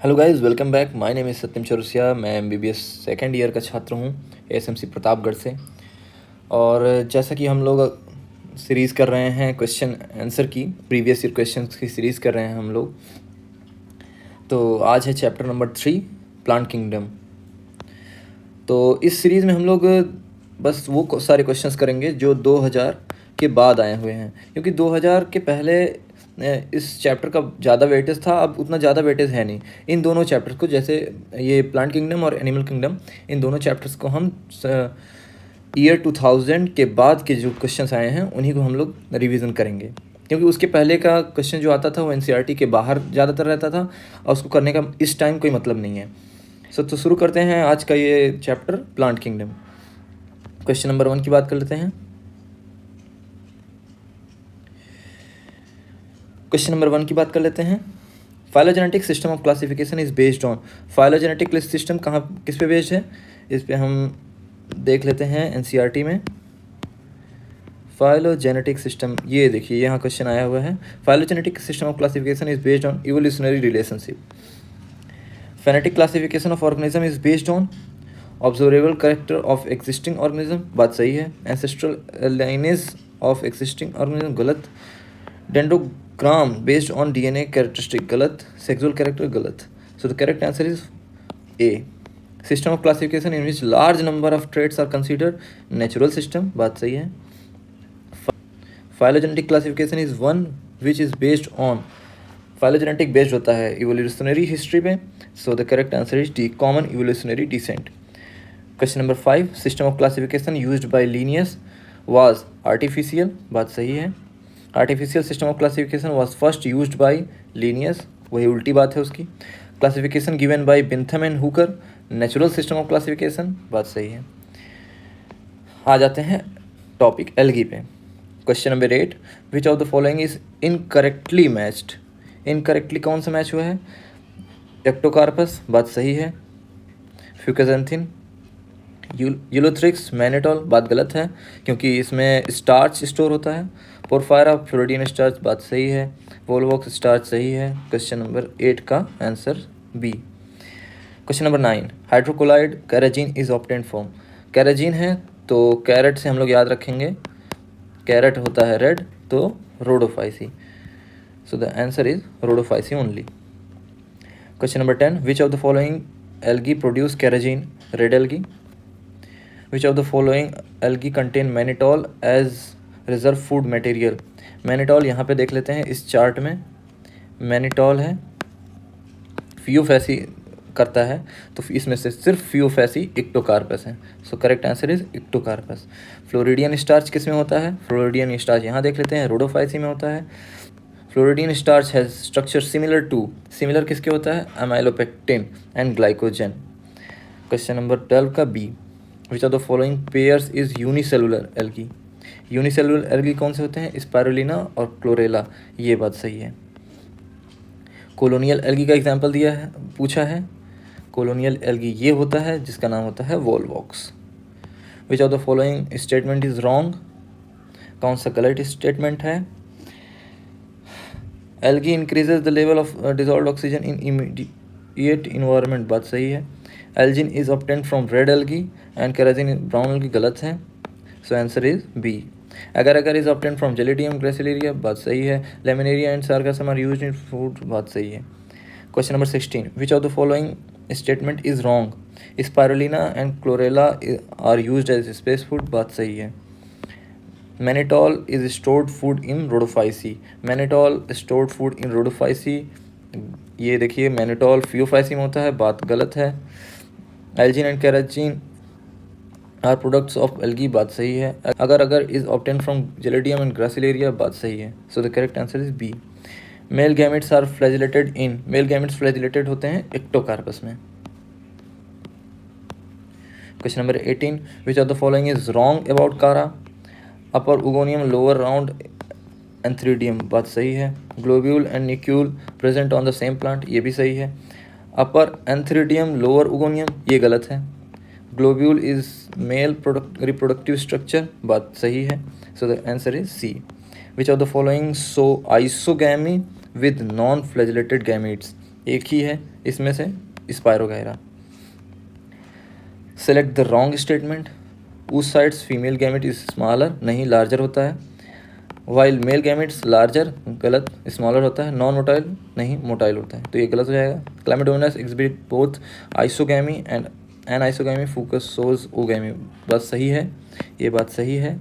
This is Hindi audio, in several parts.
Hello guys, welcome back. My name is Satyam Chaurasia. मैं एमबीबीएस सेकेंड ईयर का छात्र हूँ एसएमसी प्रतापगढ़ से। और जैसा कि हम लोग सीरीज़ कर रहे हैं क्वेश्चन आंसर की, प्रीवियस ईयर क्वेश्चंस की सीरीज़ कर रहे हैं हम लोग। तो आज है चैप्टर नंबर 3, प्लांट किंगडम। तो इस सीरीज़ में हम लोग बस वो सारे क्वेश्चंस करेंगे जो 2000 के बाद आए हुए हैं, क्योंकि 2000 के पहले इस चैप्टर का ज़्यादा वेटेज था, अब उतना ज़्यादा वेटेज है नहीं इन दोनों चैप्टर्स को। जैसे ये प्लांट किंगडम और एनिमल किंगडम, इन दोनों चैप्टर्स को हम ईयर 2000 के बाद के जो क्वेश्चंस आए हैं उन्हीं को हम लोग रिवीजन करेंगे, क्योंकि उसके पहले का क्वेश्चन जो आता था वो एनसीईआरटी के बाहर ज़्यादातर रहता था और उसको करने का इस टाइम कोई मतलब नहीं है। तो शुरू करते हैं आज का ये chapter plant kingdom. Question number 1 की बात कर लेते हैं। क्वेश्चन नंबर 1 की बात कर लेते हैं। Phylogenetic system of classification is based on. Phylogenetic system कहाँ किस पे बेस्ड है, इस पे हम देख लेते हैं एनसीईआरटी में। फाइलोजेनेटिक सिस्टम, ये देखिए यहाँ क्वेश्चन आया हुआ है। Phylogenetic system of classification is based on evolutionary relationship. Phenetic classification of organism is based on observable character of existing organism, बात सही है। Ancestral lineage of existing organism, गलत। Dendrogram based on DNA characteristic, गलत। सेक्सुअल कैरेक्टर, गलत। So the correct answer is A. System of classification in which large number of traits are considered, natural system, बात सही है। Phylogenetic classification is one which is based on, phylogenetic based होता है इवोल्यूशनरी हिस्ट्री पे। So the correct answer is D, common evolutionary descent. Question number 5, system of classification used by Linnaeus was artificial, बात सही है। Artificial system of classification was first used by Linnaeus, वही उल्टी बात है उसकी। Classification given by Bentham and Hooker, natural system of classification, बात सही है। आ जाते हैं टॉपिक एल्गी पे। Question number 8, which of the following is incorrectly matched. Incorrectly कौन सा मैच हुआ है? एक्टोकार्पस, बात सही है। फ्यूकेजेंथिन, यूलोथ्रिक्स, मैनेटॉल, बात गलत है क्योंकि इसमें स्टार्च स्टोर होता है। पोरफायरा, फ्लोरिडियन स्टार्च, बात सही है। वोलवॉक्स स्टार्च, सही है। क्वेश्चन नंबर 8 का answer B. Question number 9, hydrocolloid carrageenan is obtained from. Carrageenan है तो कैरेट से हम लोग याद रखेंगे, कैरेट होता है रेड, तो Rhodophyceae. So the answer is Rhodophyceae only. Question number 10, which of the following algae produce carrageenan, red algae. Which of the following algae contain mannitol as reserve food material. Mannitol यहाँ पे देख लेते हैं इस चार्ट में, मैनिटॉल है, फियोफैसी करता है, तो इसमें से सिर्फ फियोफैसी इक्टोकार्पस है। So correct answer is Ectocarpus. Floridean starch किस में होता है? फ्लोरिडियन स्टार्च यहाँ देख लेते हैं, रोडोफाइसी में होता है। Floridean starch has structure similar to, similar किसके होता है? Amylopectin and glycogen. Question number 12 का B, which of the following pairs is unicellular algae. Unicellular algae कौन से होते हैं? स्पाइरुलिना और क्लोरेला, ये बात सही है। कॉलोनियल एल्गी का एग्जाम्पल दिया है, पूछा है। कॉलोनियल एल्गी ये होता है जिसका नाम होता है Volvox. Which of the following statement is wrong, कौन सा गलत स्टेटमेंट है? Algae increases the level of dissolved oxygen in immediate environment, बात सही है। Algin is obtained from red algae and carrageenan brown algae, गलत है। So answer is B. Agar agar is obtained from Gelidium Gracilaria, बात सही है। Laminaria and Sargassum are used in food, बात सही है। Question number 16, which of the following statement is wrong. Spirulina and Chlorella are used as space food, बात सही है। Mannitol is stored food in Rhodophyceae, mannitol stored food in Rhodophyceae, ये देखिए मैनिटॉल फियोफाइसी में होता है, बात गलत है। Algin and carrageenan are products of algae, बात सही है। Agar agar is obtain from Gelidium and Gracilaria, बात सही है। So the correct answer is B. Male gametes are flagellated in, male gametes flagellated होते हैं एक्टोकार्पस में। Question number 18, which of the following is wrong about Chara. Upper oogonium, lower round antheridium, बात सही है। Globule and nucule present on the same plant, ये भी सही है। अपर एंथ्रीडियम, लोअर उगोनियम, ये गलत है। Globule is male reproductive structure, बात सही है। So the answer is C. Which of the following so isogamy with non flagellated gametes, एक ही है इसमें से, Spirogyra. Select the wrong statement. उस sides female gamete is smaller, नहीं लार्जर होता है। वाइल मेल गैमेट्स लार्जर, गलत, स्मॉलर होता है। नॉन मोटाइल, नहीं मोटाइल होता है, तो ये गलत हो जाएगा। Chlamydomonas exhibit both isogamy and anisogamy, Fucus shows oogamy, बात सही है, ये बात सही है।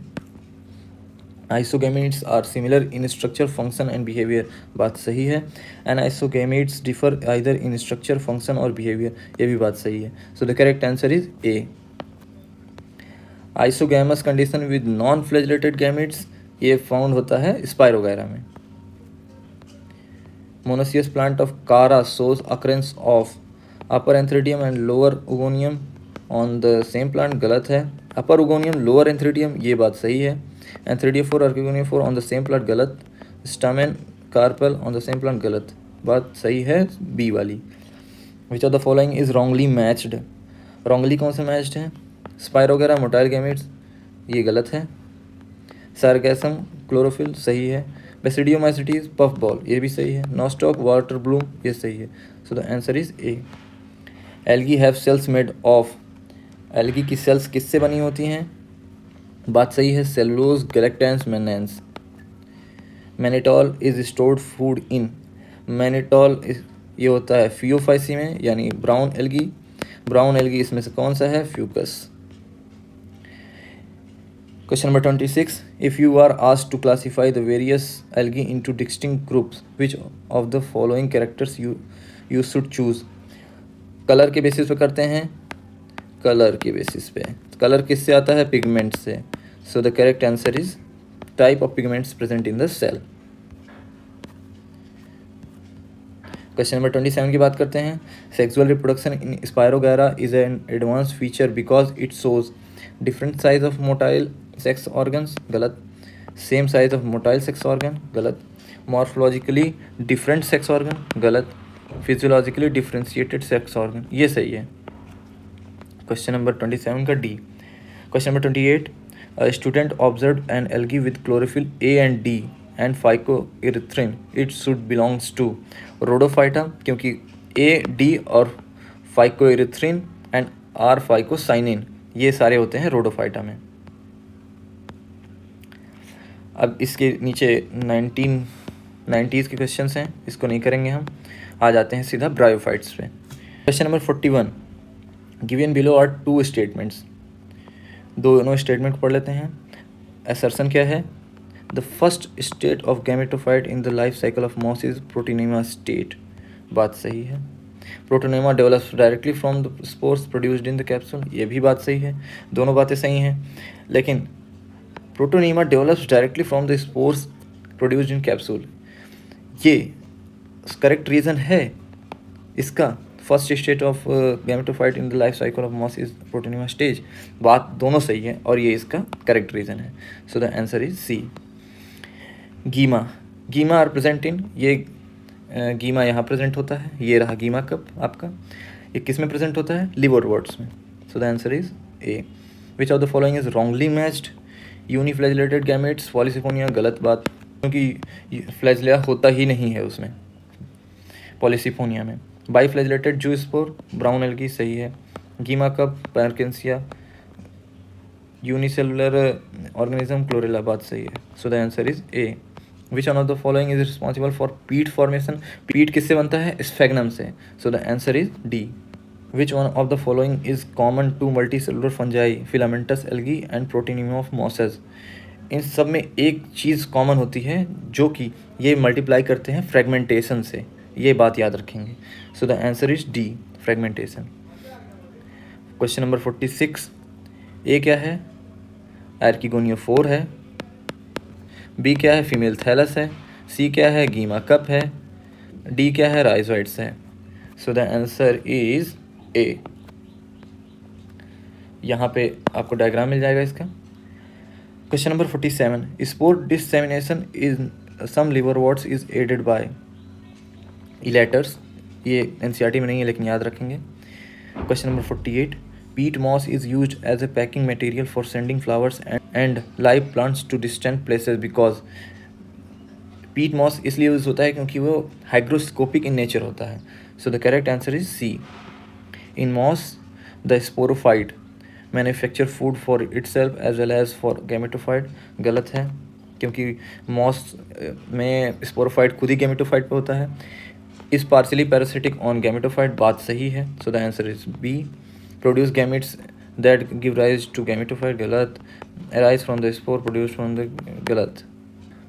Isogametes are similar in structure, function and behaviour, बात सही है। And isogametes differ either in structure, function और बिहेवियर, ये भी बात सही है। So the correct answer is A. Isogamous condition with non flagellated gametes, ये फाउंड होता है स्पायरोगायरा में। Monoecious plant of Chara shows occurrence of upper antheridium and lower oogonium on the same plant, गलत है। अपर उगोनियम लोअर एंथ्रेडियम, ये बात सही है। Antheridiophore archegoniophore on the same plant, गलत। Stamen carpel on the same plant, गलत, बात सही है बी वाली। Which of the following is wrongly matched, wrongly कौन से मैच्ड हैं? स्पायरोगैरा मोटाइल गैमेट्स, ये गलत है। सार्गैसम क्लोरोफिल, सही है। बेसिडियोमाइसिटीज पफ बॉल, ये भी सही है। नॉस्टॉक वाटर ब्लूम, ये सही है। So the answer is A. Algae have cells made of, algae की सेल्स किससे बनी होती हैं? बात सही है, cellulose, galactans, mannans. Mannitol is stored food in, mannitol ये होता है फियोफाइसी में, यानी ब्राउन एल्गी। ब्राउन एल्गी इसमें से कौन सा है? Fucus. Question number 26. If you are asked to classify the various algae into distinct groups, which of the following characters you should choose? Colour के बेसिस पे करते हैं, कलर के बेसिस पे। कलर किससे आता है? पिगमेंट से। So the correct answer is type of pigments present in the cell. Question number 27 की बात करते हैं। Sexual reproduction in Spirogyra is an advance feature because it shows different size of motile sex organs, गलत। Same size of motile sex organ, गलत। मॉर्फोलॉजिकली डिफरेंट सेक्स ऑर्गन, गलत। फिजियोलॉजिकली डिफ्रेंशिएटेड सेक्स ऑर्गन, ये सही है। क्वेश्चन नंबर 27 का D. Question number 28. A student observe an algae with chlorophyll a and d and phycoerythrin, it should belongs to Rhodophyta, क्योंकि ए, डी और फाइकोइरिथ्रिन एंड आर फाइकोसाइनिन, ये सारे होते हैं रोडोफाइटा में। अब इसके नीचे 1990s के क्वेश्चंस हैं, इसको नहीं करेंगे हम। आ जाते हैं सीधा ब्रायोफाइट्स पे। Question number 41. Given below are two statements, दोनों स्टेटमेंट पढ़ लेते हैं। असर्शन क्या है? The first state of gametophyte in the life cycle of moss is protonema state, बात सही है। Protonema develops directly from the spores produced in the capsule, ये भी बात सही है। दोनों बातें सही हैं, लेकिन protonema develops directly from the spores produced in capsule, ये करेक्ट रीज़न है इसका। First state of gametophyte in the life cycle of moss is protonema stage, बात दोनों सही है और ये इसका करेक्ट रीज़न है। So the answer is C. Gemma, gemma are present in, ये गीमा यहाँ प्रेजेंट होता है, ये रहा गीमा कप आपका। ये किस में प्रेजेंट होता है? लिवरवर्ट्स में। So the answer is A. Which of the following is wrongly matched? Uniflagellated gametes, Polysiphonia, गलत बात, क्योंकि फ्लैजिला होता ही नहीं है उसमें पॉलीसिफोनिया में। बाईफ्लैजिलेटेड जूस्पोर, ब्राउन एल्गी, सही है। गीमा कप, पैरकेंसिया, यूनिसेलुलर ऑर्गेनिज्म, क्लोरेला, बात सही है। So the answer is A. Which one of the following is responsible for peat formation? Peat किससे बनता है? स्फेग्नम से। So the answer is D. Which one of the following is common to multicellular fungi, filamentous algae and protonema of mosses? इन सब में एक चीज़ कॉमन होती है, जो कि ये मल्टीप्लाई करते हैं फ्रेगमेंटेशन से, ये बात याद रखेंगे। सो the answer is D, fragmentation. Question number 46. ए क्या है? आर्किगोनियोफोर है। बी क्या है? फीमेल थैलस है। सी क्या है? गीमा कप है। डी क्या है? राइजोइड्स है। So the answer is A. यहाँ पे आपको डायग्राम मिल जाएगा इसका। Question number 47. Spore dissemination in some liverworts is aided by elaters, ये एनसीईआरटी में नहीं है लेकिन याद रखेंगे। Question number 48. Peat moss is used as a packing material for sending flowers and live plants to distant places because, peat moss इसलिए यूज होता है क्योंकि वो हाइग्रोस्कोपिक इन नेचर होता है। So the correct answer is C. In moss, the sporophyte manufacture food for itself as well as for gametophyte. गलत है, क्योंकि मॉस में स्पोरोफाइट खुद ही गेमेटोफाइट पे होता है. इस पार्शियली पैरासिटिक ऑन गेमेटोफाइट, बात सही है. So the answer is B. Produce gametes that give rise to gametophyte. गलत. Arise from the spore produce from the. गलत.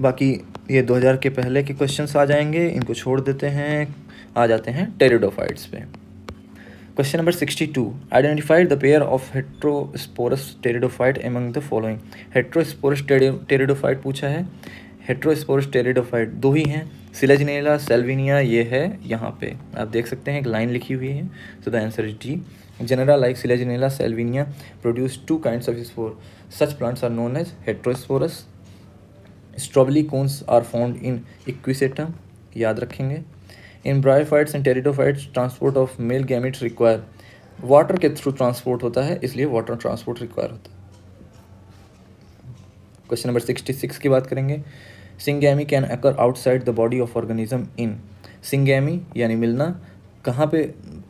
बाकी ये 2000 के पहले के क्वेश्चंस आ जाएंगे, इनको छोड़ देते हैं. आ जाते हैं टेरिडोफाइट्स पे. Question number 62. Identified the pair of heterosporous pteridophyte among the following. Heterosporous pteridophyte पूछा है. हेट्रोस्पोरस टेरिडोफाइट दो ही हैं, सिलेजिनेला सेल्विनिया. ये है यहाँ पे आप देख सकते हैं, एक लाइन लिखी हुई है. So the answer is D. Genera like Selaginella Salvinia produce two kinds of spore. Such plants are known as heterosporous. Strawberry cones are found in Equisetum. याद रखेंगे. In bryophytes and pteridophytes transport of male gametes require. Water के थ्रू ट्रांसपोर्ट होता है, इसलिए वाटर ट्रांसपोर्ट रिक्वायर होता है. क्वेश्चन नंबर 66 की बात करेंगे. Syngamy can occur outside the body of organism in. Syngamy यानी मिलना कहाँ पे,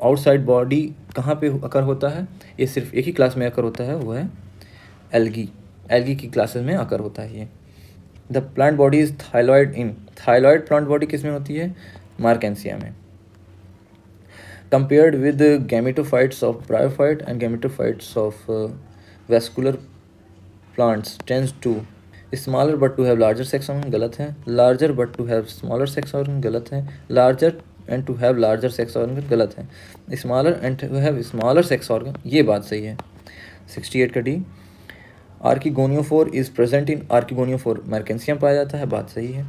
आउटसाइड बॉडी कहाँ पे अकर होता है. ये सिर्फ एक ही क्लास में अकर होता है, वो है एल्गी. एल्गी की क्लासेस में अकर होता है ये. The plant body is thalloid in. Thalloid plant body किस में होती है. मार्केंसिया में. Compared with gametophytes of bryophyte and gametophytes of vascular plants tends to smaller but to have larger sex organ. गलत है. Larger but to have smaller sex organ. गलत है. Larger and to have larger sex organ. गलत है. Smaller and to have smaller sex organ, ये बात सही है. 68 का D. Archegoniophore is present in. Archegoniophore Marchantia पाया जाता है, बात सही है.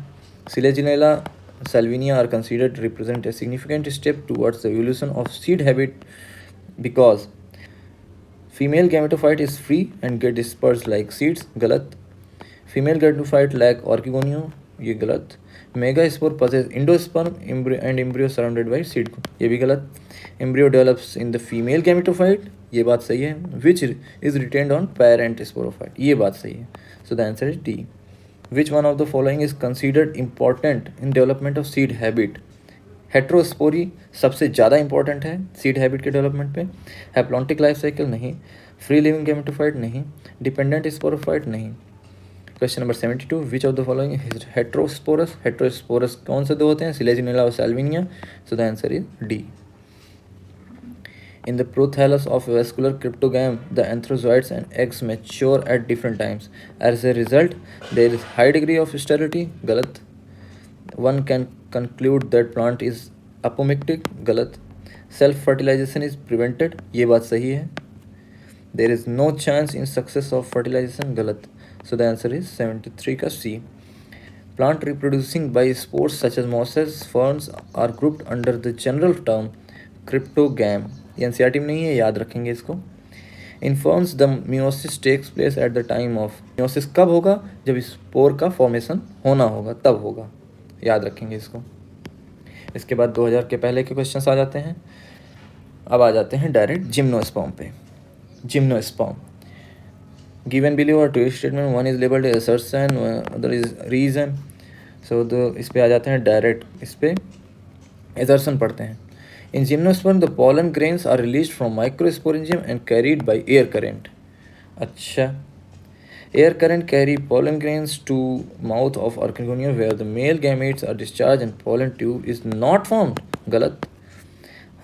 Selaginella Salvinia are considered to represent a significant step towards the evolution of seed habit because female gametophyte is free and get dispersed like seeds. गलत. Female gametophyte lack orchigonio. ये गलत. Megaspore possess endosperm and embryo surrounded by seed. ये भी गलत. Embryo develops in the female gametophyte. ये बात सही है. Which is retained on parent sporophyte. ये बात सही है. So the answer is D. Which one of the following is considered important in development of seed habit? Heterospory सबसे ज़्यादा इंपॉर्टेंट है सीड हैबिट के डेवलपमेंट पे. हैप्लॉन्टिक लाइफ साइकिल नहीं. फ्री लिविंग गैमेटोफाइट नहीं. डिपेंडेंट स्पोरोफाइट नहीं. Question number 72. Which of the following heterosporous. Heterosporous कौन से दो होते हैं. सिलेजिनेला और Salvinia. So the answer is D. In the prothallus of a vascular cryptogam, the anthrozoids and eggs mature at different times. As a result, there is high degree of sterility. Galat. One can conclude that plant is apomictic. Galat. Self-fertilization is prevented. ये बात सही है. There is no chance in success of fertilization. Galat. So the answer is 73 का C. Plant reproducing by spores such as mosses, ferns are grouped under the general term cryptogam. NCERT में नहीं है, याद रखेंगे इसको. In ferns the meiosis takes place at the time of. Meiosis कब होगा. जब स्पोर का फॉर्मेशन होना होगा तब होगा, याद रखेंगे इसको. इसके बाद 2000 के पहले के क्वेश्चंस आ जाते हैं. अब आ जाते हैं डायरेक्ट जिम्नोस्पर्म पे. जिम्नोस्पर्म गिवन बिलीव और two statement. One is labelled assertion, other is reason. So इस पे आ जाते हैं डायरेक्ट. इस पे असर्शन पढ़ते हैं. In gymnosperm, the pollen grains are released from microsporangium and carried by air current. अच्छा. Air current carry pollen grains to mouth of archegonia where the male gametes are discharged and pollen tube is not formed. गलत.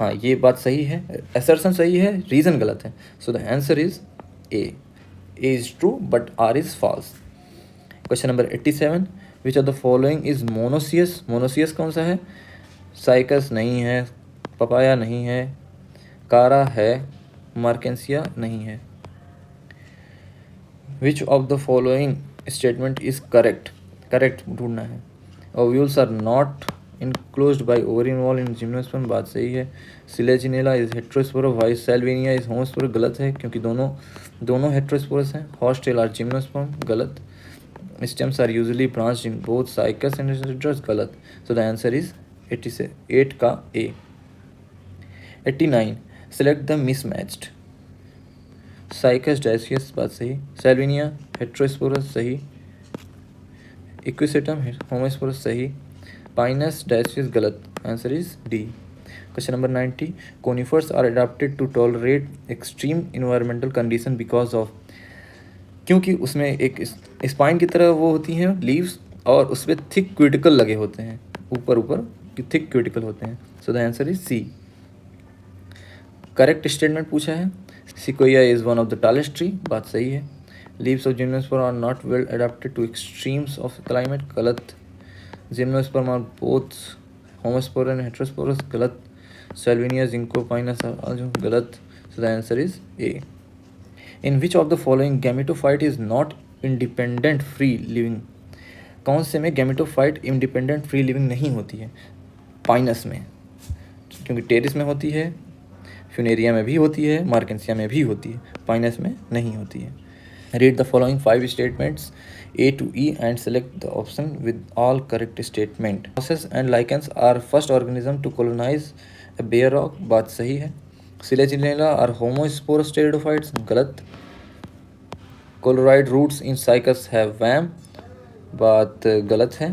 हाँ, ये बात सही है. assertion सही है, reason गलत है. So the answer is A. A is true but R is false. Question number 87. Which of the following is monoecious? Monoecious कौन सा है. साइकस नहीं है. पपाया नहीं है. कारा है. मार्केंसिया नहीं है. Which of the following statement is correct. Correct ढूंढना है. Ovules are not enclosed by ovary involve in gymnosperm. बात सही है. Selaginella is heterosporous while Salvinia is homosporous. गलत है, क्योंकि दोनों हेट्रोस्पोरस हैं. Horsetails are gymnosperm. गलत. Stems are usually branched in both Cycas and एंड्रोड्रस. गलत. सो द आंसर इज 8 का A. 89. Select the mismatched. Cycas dioecious. बात सही. सेल्विनिया हेट्रोस्पोरस सही. इक्विसेटम होमोस्पोरस सही. पाइनस डायसियस गलत. Answer is D. Question number 90, conifers are adapted to tolerate extreme environmental condition because of, क्योंकि उसमें एक स्पाइन की तरह वो होती हैं लीव्स और उस पर थिक क्यूटिकल लगे होते हैं, ऊपर ऊपर थिक क्यूटिकल होते हैं। So the answer is C. Correct statement पूछा है, Sequoia is one of the tallest tree, बात सही है। Leaves of gymnosperm are not well adapted to extremes of climate, गलत। Gymnosperm are both homospore and heterosporous, गलत। सेल्विनिया, जिंको, पाइनस आर गलत। So the answer is A. In which of the following gametophyte is not independent free living, कौन से में गैमेटोफाइट इंडिपेंडेंट फ्री लिविंग नहीं होती है? पाइनस में, क्योंकि टेरिस में होती है, फ्यूनेरिया में भी होती है, मार्केंसिया में भी होती है, पाइनस में नहीं होती है। Read the following 5 statements A to E and select the option with all correct statement. Mosses and lichens are first organism to colonize a bare rock, बात सही है। Sileginella are homosporous pteridophytes, गलत। Chloride roots in cycas have worm, बात गलत है।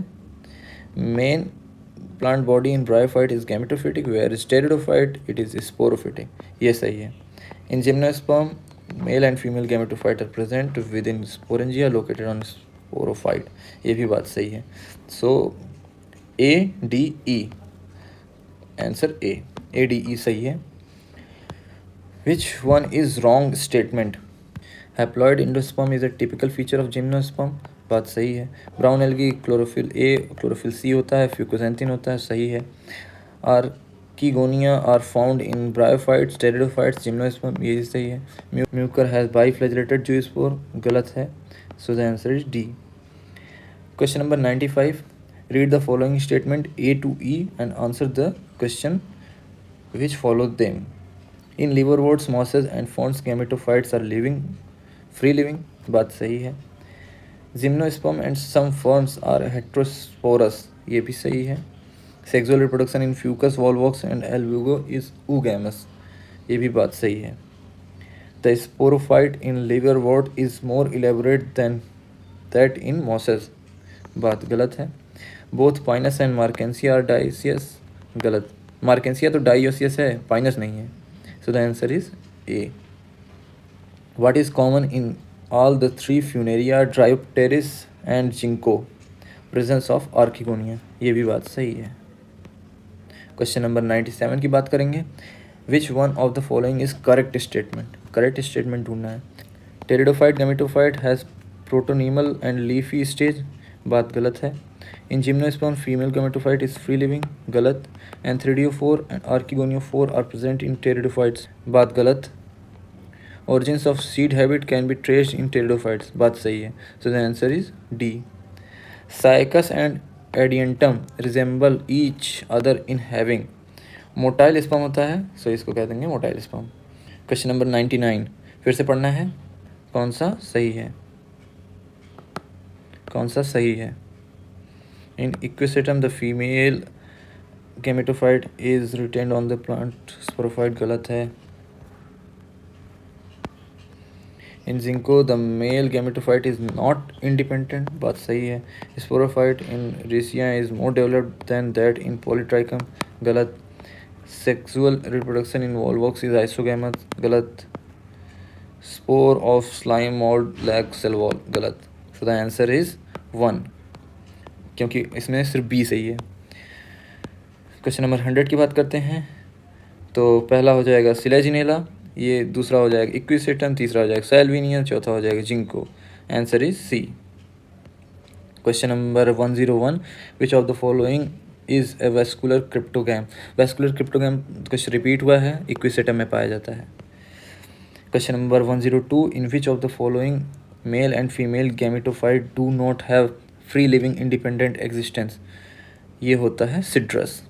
Main plant body in bryophyte is gametophytic, whereas pteridophyte it is sporophytic, ये सही है। In gymnosperm, male and female gametophyte are present within sporangia located on sporophyte, ये भी बात सही है। So A D E, answer A D E सही है। Which one is wrong statement? Haploid endosperm is a typical feature of gymnosperm, बात सही है। Brown algae chlorophyll A, chlorophyll C होता है, फ्यूकोजेंथिन होता है, सही है। Archegonia are found in bryophytes, pteridophytes, gymnosperm, ये सही है। म्यूकर हैज बाइफ्लैजिलेटेड जूस्पोर, गलत है। So the answer is D. Question number 95, read the following statement A to E and answer the question which follow them. In liverworts, mosses and ferns, gametophytes are living, free living, बात सही है। Gymnosperm and some ferns are heterosporous, ये भी सही है। Sexual reproduction in Fucus, Volvox and Albugo is oogamous, ये भी बात सही है। The sporophyte in liverwort is more elaborate than that in mosses, बात गलत है। Both Pinus and Marchantia are dioecious, गलत। मार्केंसिया तो डाइयोसियस है, पाइनस नहीं है। So the answer is A. What is common in all the 3 Funaria, Dryopteris and Ginkgo? Presence of Archegonia, ये भी बात सही है। क्वेश्चन नंबर 97 की बात करेंगे। Which one of the following is correct statement? Correct statement ढूंढना है। Pteridophyte gametophyte has protonemal and leafy stage, बात गलत है। In gymnosperm female gametophyte is free living, गलत। Antheridiophore and archegoniophore are present in pteridophytes, बात गलत। Origins of seed habit can be traced in pteridophytes, बात सही है। So the answer is D. Cycas and Adiantum resemble each other in having, motile sperm होता है, सो इसको कह देंगे मोटाइल स्पर्म। क्वेश्चन नंबर 99 फिर से पढ़ना है, कौन सा सही है, कौन सा सही है। In Equisetum the female gametophyte is retained on the plant sporophyte, गलत है। In Ginkgo the male gametophyte is not independent, बात सही है। Sporophyte in Riccia is more developed than that in Polytrichum, गलत। Sexual reproduction in Volvox is isogamous, गलत। Spore of slime mold lack cell wall, गलत। सो द आंसर इज 1, क्योंकि इसमें सिर्फ बी सही है। क्वेश्चन नंबर 100 की बात करते हैं। तो पहला हो जाएगा सिलेजिनेला, ये दूसरा हो जाएगा इक्विसेटम, तीसरा हो जाएगा सेल्विनिया, चौथा हो जाएगा Ginkgo. Answer is C. Question number 101, which of the following is a vascular cryptogam. Vascular cryptogam कुछ रिपीट हुआ है, इक्विसेटम में पाया जाता है। Question number 102, in which of the following male and female gametophyte do not have free living independent existence, ये होता है citrus.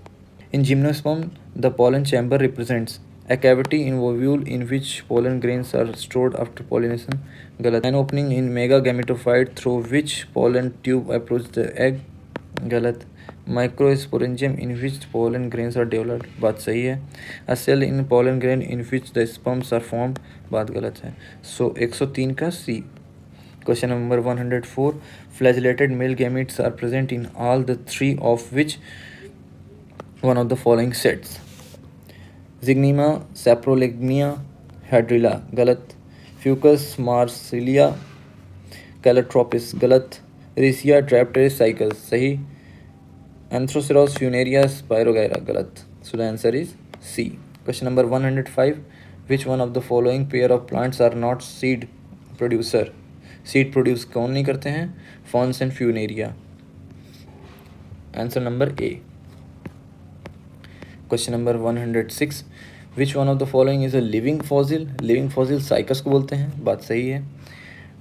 In gymnosperm the pollen chamber represents a cavity in ovule in which pollen grains are stored after pollination, गलत। An opening in mega gametophyte through which pollen tube approach the egg, गलत। Microsporangium in which pollen grains are developed, बात सही है। A cell in pollen grain in which the sperms are formed, बात गलत है। So 103 का C। Question number 104, flagellated male gametes are present in all the 3 of which one of the following sets. जिग्नीमा सैप्रोलेग्मिया हेड्रिला गलत, फ्यूकस मार्सिलिया कैलोट्रोपिस गलत, रिसिया ट्रैप्टेरिस साइकस सही, एंथ्रोसिरोस फ्यूनेरिया स्पायरोगैरा गलत। So the answer is C. Question number 105, which one of the following pair of plants are not seed producer. Seed produce कौन नहीं करते हैं? Ferns and Funaria. Answer number A. Question number 106, which one of the following is a living fossil. Living fossil Cycas को बोलते हैं, बात सही है।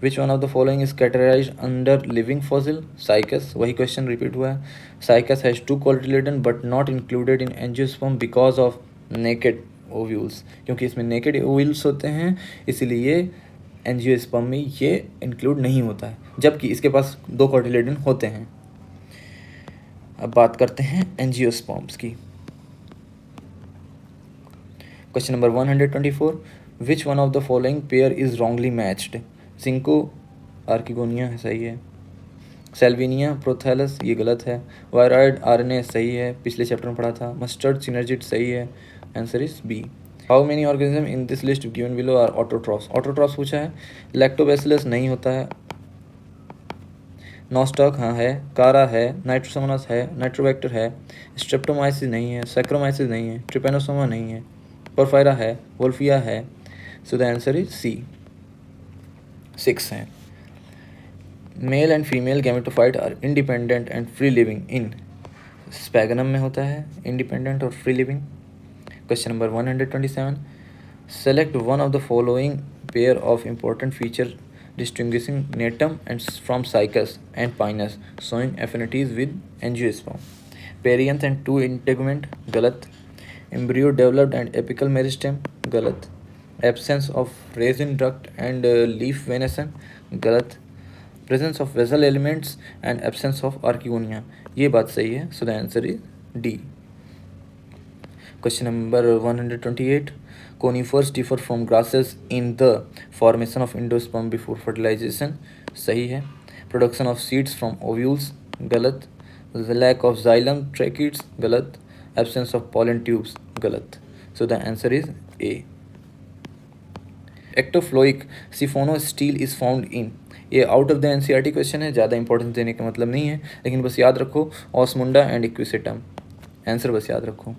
Which one of the following is categorized under living fossil. Cycas, वही क्वेश्चन रिपीट हुआ है। Cycas has 2 cotyledon but not included in angiosperm because of naked ovules, क्योंकि इसमें नेकेड ओव्यूल्स होते हैं इसीलिए एंजियोस्पर्म में ये इंक्लूड नहीं होता है, जबकि इसके पास 2 कोटिलेडन होते हैं। अब बात करते हैं एंजियोस्पर्म्स की। Question number 124, which one of the following pair is wrongly matched. Ginkgo archegonia सही है, सेल्विनिया प्रोथैलस ये गलत है, वायरॉइड आरएनए सही है, पिछले चैप्टर में पढ़ा था, मस्टर्ड सिनर्जिड सही है। Answer is B. How many organism in this list given below are autotrophs. Autotrophs पूछा है, लैक्टोबैसिलस नहीं होता है, नॉस्टॉक हाँ है, कारा है, नाइट्रोसोमोनास है, नाइट्रोबैक्टर है, स्ट्रेप्टोमाइसिस नहीं है, सैक्रोमाइसिस नहीं है, ट्रिपेनोसोमा नहीं है, पोरफायरा है, वोल्फिया है। So the answer is C. 6 हैं। Male and female gametophyte are independent and free living in. Sphagnum में होता है इंडिपेंडेंट और free living. Question number 127, select one of the following pair of important feature distinguishing Gnetum and from Cycas and Pinus showing affinities with angiosperm. Perianth and 2 integument गलत, embryo developed and apical meristem गलत, absence of resin duct and leaf venation गलत, presence of vessel elements and absence of archegonia ये बात सही है। So the answer is D. Question number 128, conifers differ from grasses in the formation of endosperm before fertilisation सही है, production of seeds from ovules गलत, the lack of xylem tracheids गलत, एब्सेंस ऑफ पॉलन ट्यूब्स गलत। So the answer is A. Ectophloic siphonostele is found in. ये out of the NCERT question है, ज़्यादा इंपॉर्टेंस देने का मतलब नहीं है, लेकिन बस याद रखो ऑस्मुंडा एंड इक्विसेटम। आंसर बस याद रखो।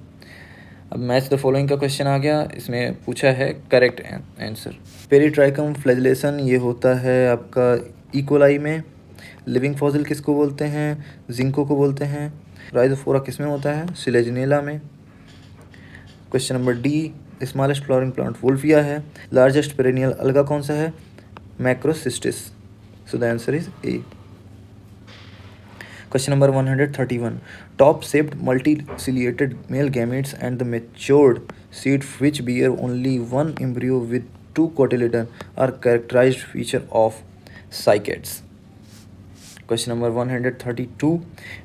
अब मैच द फॉलोइंग का क्वेश्चन आ गया, इसमें पूछा है करेक्ट आंसर। पेरिट्राइकम फ्लैजिलेशन ये होता है आपका इकोलाई में। लिविंग फॉसिल किसको बोलते हैं? जिंको को बोलते हैं। राइजोफोरा किस में होता है? सिलेजनेला में। Question number D, smallest flowering plant Wolffia है। लार्जेस्ट पेरेनियल अलगा कौन सा है? Macrocystis. So the answer is A. Question number 131, top shaped multiciliated male gametes and the matured seed which bear only one embryo with 2 cotyledon are characterized feature of cycads. Question number 132,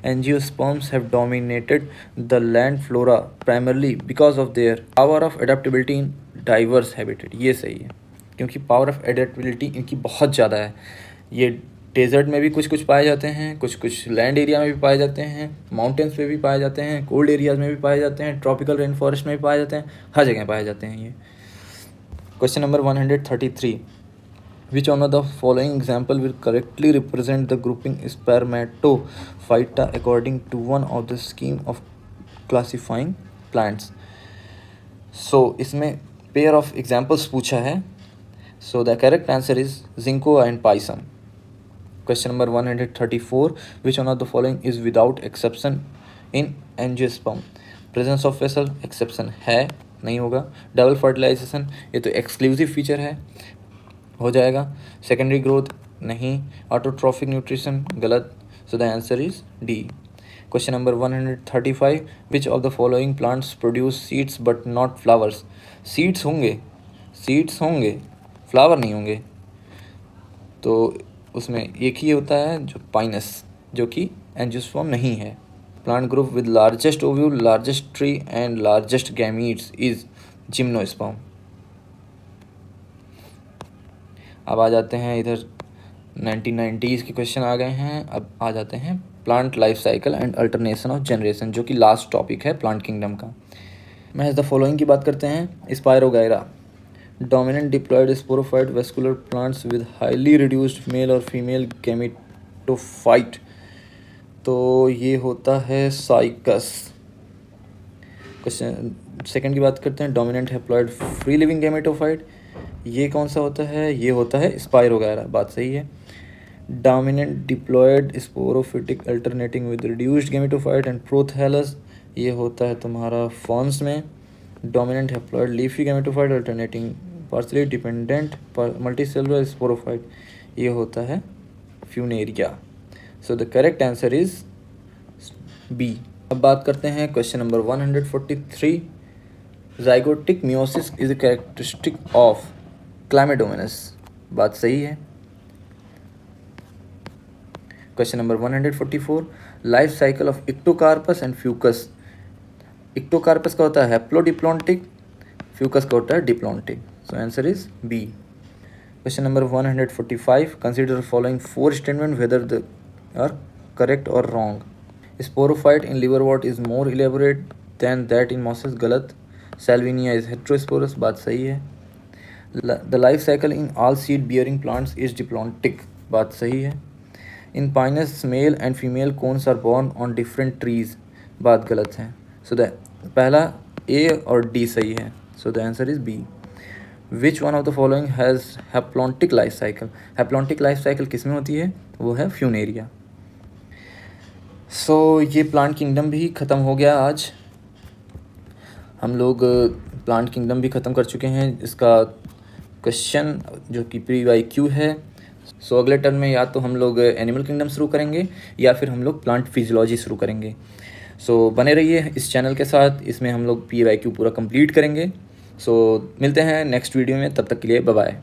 angiosperms have dominated the land flora primarily because of their power of adaptability in diverse habitat. ये सही है, क्योंकि पावर ऑफ एडेप्टेबिलिटी इनकी बहुत ज़्यादा है। ये डेजर्ट में भी कुछ कुछ पाए जाते हैं, कुछ कुछ लैंड एरिया में भी पाए जाते हैं, माउंटेन्स पे भी पाए जाते हैं, कोल्ड एरियाज में भी पाए जाते हैं, ट्रॉपिकल रेन फॉरेस्ट में भी पाए जाते हैं, हर जगह पाए जाते हैं ये। Question number 133, which one of the following example will correctly represent the grouping Spermatophyta according to one of the scheme of classifying plants. So इसमें पेयर ऑफ एग्जाम्पल्स पूछा है। So the correct answer is Ginkgo and Pisum. Question number 134, which one of the following is without exception in angiosperm? Presence of vessel exception है, नहीं होगा। डबल फर्टिलाइजेशन ये तो एक्सक्लूसिव फीचर है, हो जाएगा। सेकेंडरी ग्रोथ नहीं। ऑटोट्रॉफिक न्यूट्रिशन गलत। So the answer is D. Question number 135, which of the following plants produce seeds but not flowers. Seeds होंगे, फ्लावर नहीं होंगे, तो उसमें एक ही होता है जो पाइनस, जो कि एंजियोस्पर्म नहीं है। Plant group with largest ovule, largest tree and largest gametes is gymnosperm. अब आ जाते हैं इधर 1990s के क्वेश्चन आ गए हैं। अब आ जाते हैं plant life cycle and alternation of generation, जो कि लास्ट टॉपिक है प्लांट किंगडम का। महज द फॉलोइंग की बात करते हैं। Spirogyra, dominant diploid sporophyte vascular plants with highly reduced male और फीमेल गैमेटोफाइट, तो ये होता है साइकस। क्वेश्चन सेकंड की बात करते हैं। Dominant haploid free living gametophyte, ये कौन सा होता है? ये होता है स्पायरोगायरा, बात सही है। Dominant diploid sporophytic alternating with reduced gametophyte and prothallus, ये होता है तुम्हारा फॉर्म्स में। Dominant haploid leafy gametophyte alternating partly dependent multicellular sporophyte, ये होता है Funaria. So the correct answer is B. अब बात करते हैं question number 143। Zygotic meiosis is the characteristic of Chlamydomonas, बात सही है। Question number 144। Life cycle of Ectocarpus and Fucus, Ectocarpus का होता है हैप्लोडिप्लॉन्टिक, फ्यूकस का होता है diplontic. So answer is B. Question number 145। Consider following 4 statement whether the are correct और wrong. Sporophyte in liverwort is more elaborate than that in mosses, गलत। सैल्विनिया इज हेट्रोस्पोरस, बात सही है। The life cycle in all seed bearing plants is diplontic, बात सही है। In Pinus male and female cones are borne on different trees, बात गलत है। सो द पहला ए और डी सही है। So the answer is B. Which one of the following has haplontic life cycle, haplontic life cycle किस में होती है? वो है फ्यूनेरिया। सो ये प्लांट किंगडम भी ख़त्म हो गया आज। हम लोग प्लांट किंगडम भी ख़त्म कर चुके हैं। इसका क्वेश्चन जो कि PYQ है। सो अगले टर्म में या तो हम लोग एनिमल किंगडम शुरू करेंगे या फिर हम लोग प्लांट फिजियोलॉजी शुरू करेंगे। सो बने रहिए इस चैनल के साथ, इसमें हम लोग PYQ पूरा कंप्लीट करेंगे। सो मिलते हैं नेक्स्ट वीडियो में, तब तक के लिए बाय बाय।